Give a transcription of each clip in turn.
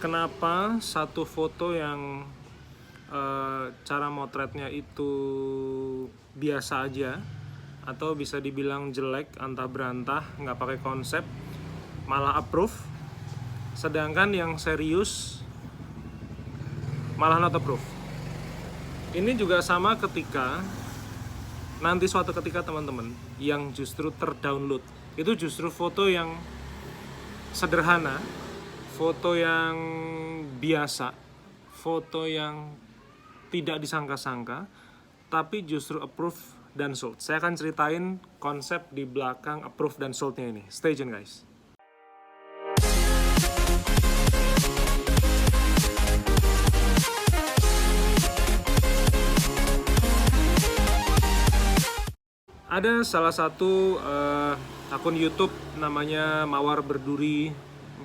Kenapa satu foto yang cara motretnya itu biasa aja atau bisa dibilang jelek, antah berantah, nggak pakai konsep, malah approve, sedangkan yang serius malah not approve. Ini juga sama ketika nanti suatu ketika teman-teman yang justru terdownload itu justru foto yang sederhana, foto yang biasa, foto yang tidak disangka-sangka, tapi justru approve dan sold. Saya akan ceritain konsep di belakang approve dan sold-nya ini. Stay tune guys. Ada salah satu akun YouTube namanya Mawar Berduri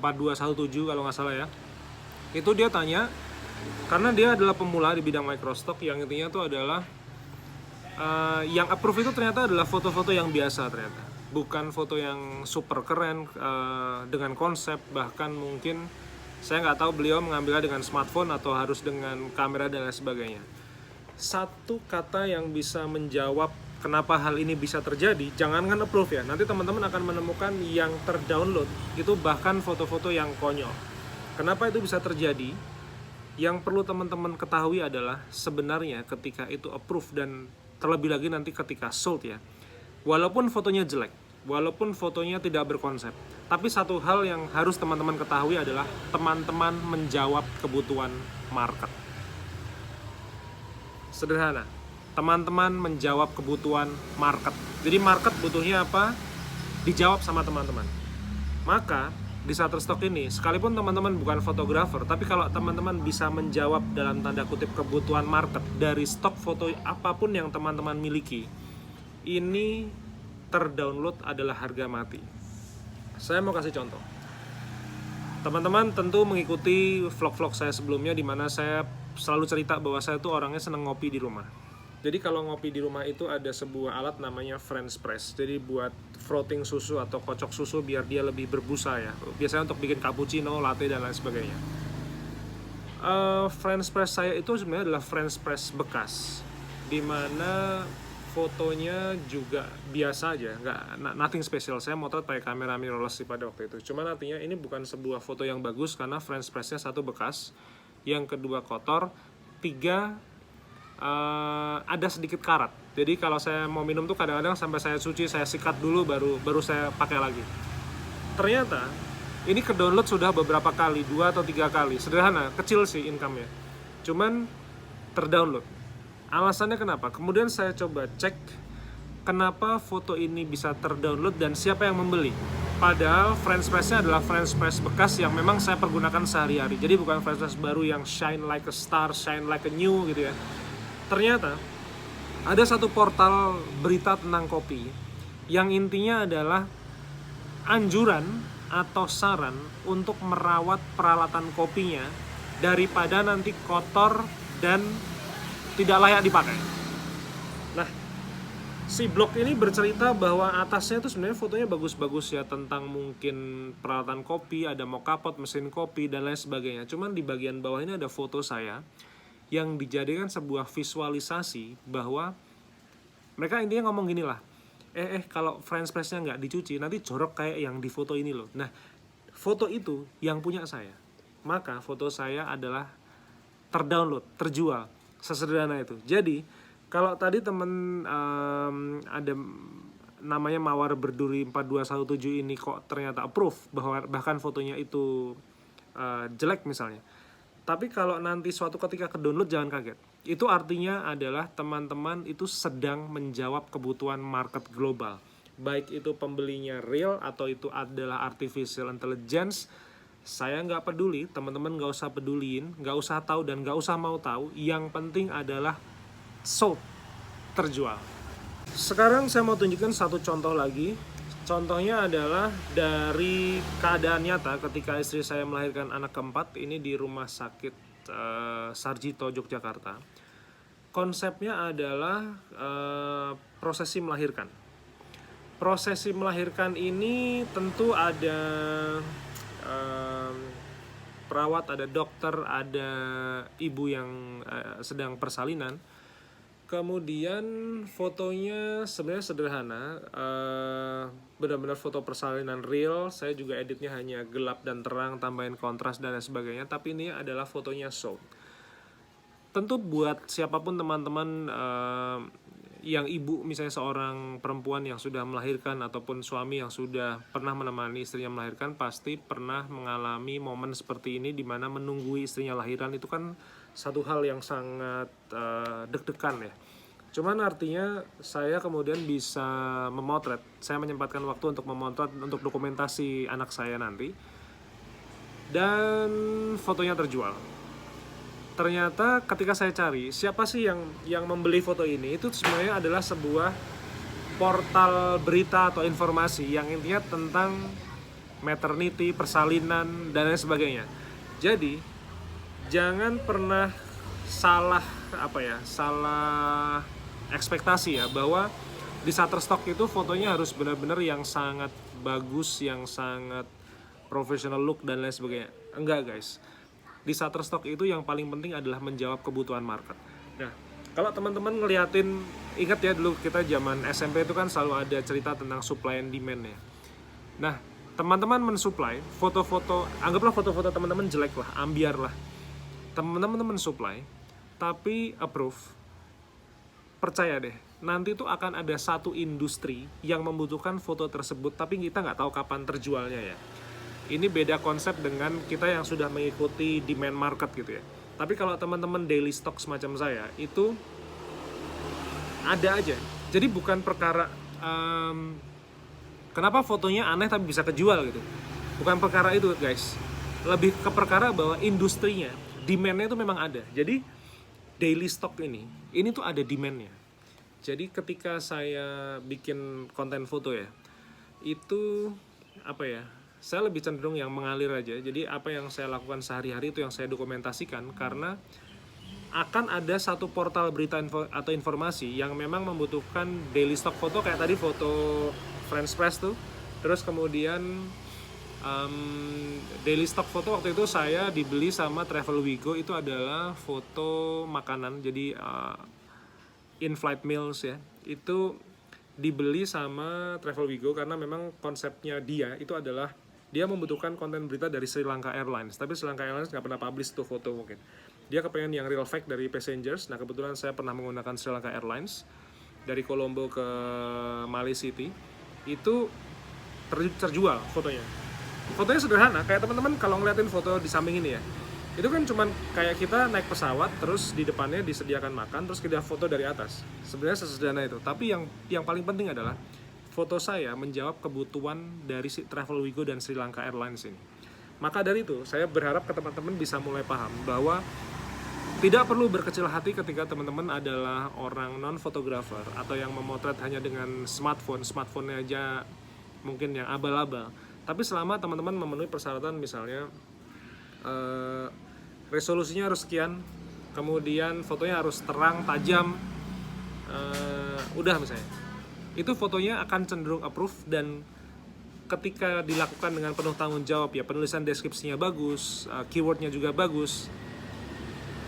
4217 kalau nggak salah ya. Itu dia tanya, karena dia adalah pemula di bidang microstock, yang intinya tuh adalah yang approve itu ternyata adalah foto-foto yang biasa ternyata, bukan foto yang super keren dengan konsep, bahkan mungkin saya nggak tahu beliau mengambilnya dengan smartphone atau harus dengan kamera dan lain sebagainya. Satu kata yang bisa menjawab kenapa hal ini bisa terjadi, jangankan approve ya, nanti teman-teman akan menemukan yang terdownload itu bahkan foto-foto yang konyol. Kenapa itu bisa terjadi? Yang perlu teman-teman ketahui adalah sebenarnya ketika itu approve dan terlebih lagi nanti ketika sold ya, walaupun fotonya jelek, walaupun fotonya tidak berkonsep, tapi satu hal yang harus teman-teman ketahui adalah teman-teman menjawab kebutuhan market. Sederhana, teman-teman menjawab kebutuhan market. Jadi market butuhnya apa? Dijawab sama teman-teman. Maka di Shutterstock ini, sekalipun teman-teman bukan fotografer, tapi kalau teman-teman bisa menjawab dalam tanda kutip kebutuhan market dari stok foto apapun yang teman-teman miliki, ini terdownload adalah harga mati. Saya mau kasih contoh. Teman-teman tentu mengikuti vlog-vlog saya sebelumnya, di mana saya selalu cerita bahwa saya tuh orangnya seneng ngopi di rumah. Jadi kalau ngopi di rumah itu ada sebuah alat namanya French press. Jadi buat frotting susu atau kocok susu biar dia lebih berbusa ya. Biasanya untuk bikin cappuccino, latte dan lain sebagainya. French press saya itu sebenarnya adalah French press bekas, dimana fotonya juga biasa aja, nothing special. Saya motret pakai kamera mirrorless pada waktu itu. Cuma artinya ini bukan sebuah foto yang bagus karena French pressnya satu bekas, yang kedua kotor, tiga ada sedikit karat. Jadi kalau saya mau minum tuh kadang-kadang sampai saya cuci, saya sikat dulu baru saya pakai lagi. Ternyata ini ke-download sudah beberapa kali, 2 atau 3 kali. Sederhana, kecil sih income-nya. Cuman terdownload. Alasannya kenapa? Kemudian saya coba cek kenapa foto ini bisa terdownload dan siapa yang membeli. Padahal French press-nya adalah French press bekas yang memang saya pergunakan sehari-hari. Jadi bukan French press baru yang shine like a star, shine like a new gitu ya. Ternyata ada satu portal berita tentang kopi yang intinya adalah anjuran atau saran untuk merawat peralatan kopinya daripada nanti kotor dan tidak layak dipakai. Nah, si blog ini bercerita bahwa atasnya itu sebenarnya fotonya bagus-bagus ya, tentang mungkin peralatan kopi, ada mock-up mesin kopi dan lain sebagainya. Cuman di bagian bawah ini ada foto saya yang dijadikan sebuah visualisasi bahwa mereka intinya ngomong gini lah, kalau French press-nya nggak dicuci nanti jorok kayak yang di foto ini loh. Nah, foto itu yang punya saya, maka foto saya adalah terdownload, terjual, sesederhana itu. Jadi kalau tadi temen ada namanya Mawar Berduri 4217 ini kok ternyata approve bahwa bahkan fotonya itu jelek misalnya, tapi kalau nanti suatu ketika ke-download jangan kaget. Itu artinya adalah teman-teman itu sedang menjawab kebutuhan market global. Baik itu pembelinya real atau itu adalah artificial intelligence, saya nggak peduli, teman-teman nggak usah peduliin, nggak usah tahu dan nggak usah mau tahu. Yang penting adalah sold, terjual. Sekarang saya mau tunjukkan satu contoh lagi. Contohnya adalah dari keadaan nyata ketika istri saya melahirkan anak keempat ini di rumah sakit Sarjito, Yogyakarta. Konsepnya adalah prosesi melahirkan. Prosesi melahirkan ini tentu ada perawat, ada dokter, ada ibu yang sedang persalinan. Kemudian fotonya sebenarnya sederhana, benar-benar foto persalinan real. Saya juga editnya hanya gelap dan terang, tambahin kontras dan lain sebagainya. Tapi ini adalah fotonya show. Tentu buat siapapun teman-teman yang ibu, misalnya seorang perempuan yang sudah melahirkan ataupun suami yang sudah pernah menemani istrinya melahirkan, pasti pernah mengalami momen seperti ini di mana menunggu istrinya lahiran. Itu kan satu hal yang sangat deg-degan ya. Cuman artinya saya kemudian bisa memotret, saya menyempatkan waktu untuk memotret, untuk dokumentasi anak saya nanti, dan fotonya terjual. Ternyata ketika saya cari siapa sih yang membeli foto ini, itu sebenarnya adalah sebuah portal berita atau informasi yang intinya tentang maternity, persalinan dan lain sebagainya. Jadi jangan pernah salah ekspektasi ya, bahwa di Shutterstock itu fotonya harus benar-benar yang sangat bagus, yang sangat professional look dan lain sebagainya. Enggak guys, di Shutterstock itu yang paling penting adalah menjawab kebutuhan market. Nah, kalau teman-teman ngeliatin, ingat ya dulu kita zaman SMP itu kan selalu ada cerita tentang supply and demand ya. Nah, teman-teman mensupply foto-foto, anggaplah foto-foto teman-teman jelek lah, ambiar lah. Teman-teman mensupply, tapi approve. Percaya deh, nanti tuh akan ada satu industri yang membutuhkan foto tersebut, tapi kita nggak tahu kapan terjualnya ya. Ini beda konsep dengan kita yang sudah mengikuti demand market gitu ya. Tapi kalau teman-teman daily stock semacam saya, itu ada aja. Jadi bukan perkara kenapa fotonya aneh tapi bisa kejual gitu. Bukan perkara itu guys. Lebih ke perkara bahwa industrinya, demand-nya itu memang ada. Jadi daily stock ini tuh ada demand-nya. Jadi ketika saya bikin konten foto ya, itu saya lebih cenderung yang mengalir aja. Jadi apa yang saya lakukan sehari-hari itu yang saya dokumentasikan, karena akan ada satu portal berita atau informasi yang memang membutuhkan daily stock foto, kayak tadi foto French press tuh. Terus kemudian daily stock foto waktu itu saya dibeli sama Travel Wigo, itu adalah foto makanan, jadi in-flight meals ya. Itu dibeli sama Travel Wigo karena memang konsepnya dia itu adalah dia membutuhkan konten berita dari Sri Lanka Airlines, tapi Sri Lanka Airlines nggak pernah publish tuh foto mungkin. Dia kepengen yang real fact dari passengers. Nah kebetulan saya pernah menggunakan Sri Lanka Airlines dari Colombo ke Mali City. Itu terjual fotonya. Fotonya sederhana, kayak teman-teman kalau ngeliatin foto di samping ini ya, itu kan cuman kayak kita naik pesawat, terus di depannya disediakan makan, terus kita foto dari atas. Sebenarnya sesederhana itu. Tapi yang paling penting adalah foto saya menjawab kebutuhan dari Travel Wigo dan Sri Lanka Airlines ini. Maka dari itu, saya berharap ke teman-teman bisa mulai paham bahwa tidak perlu berkecil hati ketika teman-teman adalah orang non-fotografer atau yang memotret hanya dengan smartphone-nya aja mungkin yang abal-abal. Tapi selama teman-teman memenuhi persyaratan, misalnya resolusinya harus sekian, kemudian fotonya harus terang, tajam, udah misalnya, itu fotonya akan cenderung approve. Dan ketika dilakukan dengan penuh tanggung jawab ya, penulisan deskripsinya bagus, keywordnya juga bagus,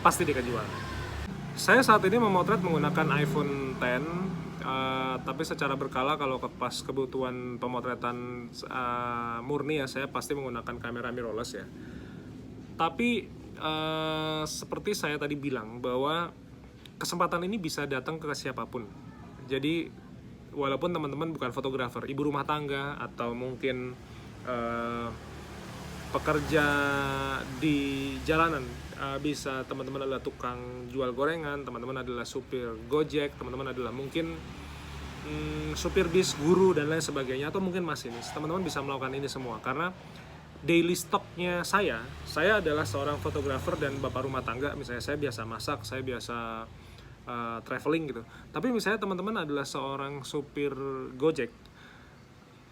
pasti dikejual. Saya saat ini memotret menggunakan iPhone X, tapi secara berkala kalau pas kebutuhan pemotretan murni ya, saya pasti menggunakan kamera mirrorless ya. Tapi seperti saya tadi bilang bahwa kesempatan ini bisa datang ke siapapun. Jadi walaupun teman-teman bukan fotografer, ibu rumah tangga atau mungkin pekerja di jalanan, bisa teman-teman adalah tukang jual gorengan, teman-teman adalah supir Gojek, teman-teman adalah mungkin supir bis, guru dan lain sebagainya, atau mungkin masinis, teman-teman bisa melakukan ini semua. Karena daily stocknya saya adalah seorang fotografer dan bapak rumah tangga. Misalnya saya biasa masak, saya biasa traveling gitu. Tapi misalnya teman-teman adalah seorang supir Gojek,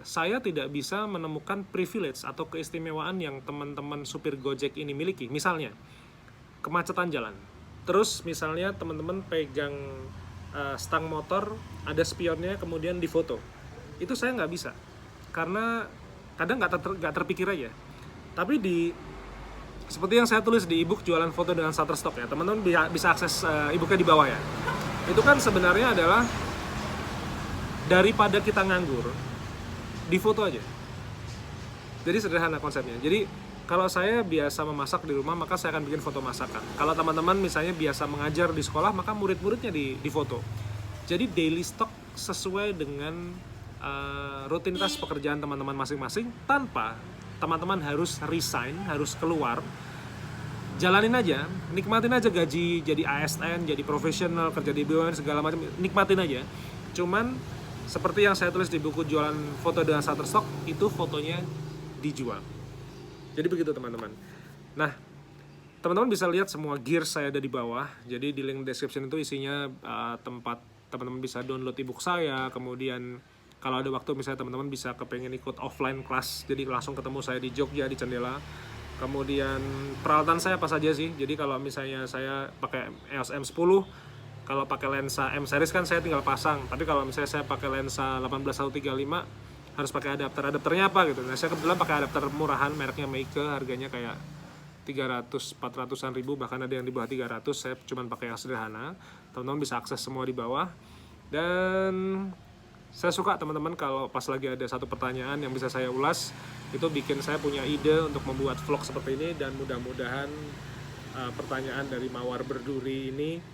saya tidak bisa menemukan privilege atau keistimewaan yang teman-teman supir Gojek ini miliki. Misalnya kemacetan jalan, terus misalnya teman-teman pegang stang motor, ada spionnya, kemudian difoto. Itu saya nggak bisa, karena kadang nggak terpikir aja. Tapi di Seperti yang saya tulis di ebook jualan foto dengan Shutterstock ya, teman-teman bisa akses ebooknya di bawah ya. Itu kan sebenarnya adalah daripada kita nganggur, di foto aja. Jadi sederhana konsepnya. Jadi kalau saya biasa memasak di rumah, maka saya akan bikin foto masakan. Kalau teman-teman misalnya biasa mengajar di sekolah, maka murid-muridnya di foto. Jadi daily stock sesuai dengan rutinitas pekerjaan teman-teman masing-masing, tanpa teman-teman harus resign, harus keluar. Jalanin aja, nikmatin aja gaji jadi ASN, jadi profesional, kerja di BUMN segala macam, nikmatin aja. Cuman seperti yang saya tulis di buku jualan foto dengan Shutterstock, itu fotonya dijual. Jadi begitu teman-teman. Nah, teman-teman bisa lihat semua gear saya ada di bawah. Jadi di link description itu isinya tempat teman-teman bisa download ebook saya. Kemudian kalau ada waktu misalnya teman-teman bisa kepengen ikut offline class, jadi langsung ketemu saya di Jogja, di Cendela. Kemudian peralatan saya apa saja sih? Jadi kalau misalnya saya pakai EOS M10, kalau pakai lensa M series kan saya tinggal pasang. Tapi kalau misalnya saya pakai lensa 18135 harus pakai adapter. Adapternya apa gitu? Nah, saya kebetulan pakai adapter murahan mereknya Meike, harganya kayak 300-400an ribu, bahkan ada yang di bawah 300. Saya cuma pakai yang sederhana. Teman-teman bisa akses semua di bawah. Dan saya suka teman-teman kalau pas lagi ada satu pertanyaan yang bisa saya ulas, itu bikin saya punya ide untuk membuat vlog seperti ini. Dan mudah-mudahan pertanyaan dari Mawar Berduri ini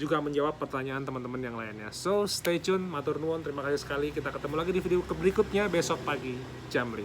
juga menjawab pertanyaan teman-teman yang lainnya. So stay tune, matur nuwun, terima kasih sekali. Kita ketemu lagi di video berikutnya besok pagi jam 5.